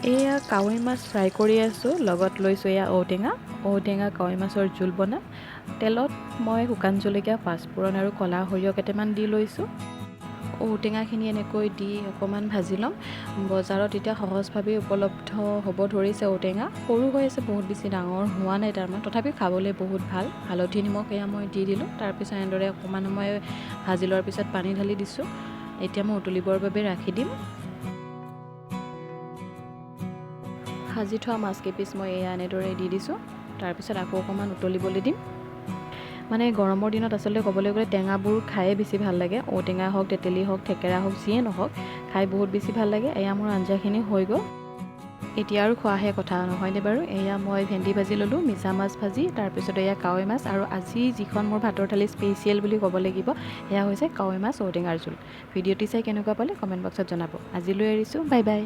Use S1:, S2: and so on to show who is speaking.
S1: এয়া কাৱৈ মাছ ফ্ৰাই কৰি আছোঁ, লগত লৈছোঁ এয়া ঔটেঙা কাৱৈ মাছৰ জোল বনাম। তেলত মই শুকান জলকীয়া, পাঁচফোৰণ আৰু ক'লা সৰিয়হ কেইটামান দি লৈছোঁ। ঔটেঙাখিনি এনেকৈ দি অকণমান ভাজি ল'ম। বজাৰত এতিয়া সহজভাৱে উপলব্ধ হ'ব ধৰিছে ঔটেঙা, সৰু হৈ আছে, বহুত বেছি ডাঙৰ হোৱা নাই তাৰমানে, তথাপিও খাবলৈ বহুত ভাল। হালধি নিমখ এয়া মই দি দিলোঁ। তাৰপিছত এনেদৰে অকণমান সময় ভাজি লোৱাৰ পিছত পানী ঢালি দিছোঁ। এতিয়া মই উতলিবৰ বাবে ৰাখি দিম। ভাজি থোৱা মাছ কেইপিচ মই এয়া এনেদৰে দি দিছোঁ। তাৰপিছত আকৌ অকণমান উতলিবলৈ দিম। মানে গৰমৰ দিনত আচলতে ক'বলৈ গ'লে টেঙাবোৰ খায়ে বেছি ভাল লাগে। ঔটেঙা হওক, তেতেলী হওক, থেকেৰা হওক, যিয়ে নহওক খাই বহুত বেছি ভাল লাগে। এয়া মোৰ আঞ্জাখিনি হৈ গ'ল। এতিয়া আৰু খোৱাহে কথা, নহয়নে বাৰু? এয়া মই ভেন্দি ভাজি ল'লোঁ, মিছা মাছ ভাজি, তাৰপিছত এয়া কাৱৈ মাছ, আৰু আজি যিখন মোৰ ভাতৰ থালি স্পেচিয়েল বুলি ক'ব লাগিব সেয়া হৈছে কাৱৈ মাছ ঔটেঙাৰ জোল। ভিডিঅ'টি চাই কেনেকুৱা পালে কমেণ্ট বক্সত জনাব। আজিলৈ এৰিছোঁ, বাই বাই।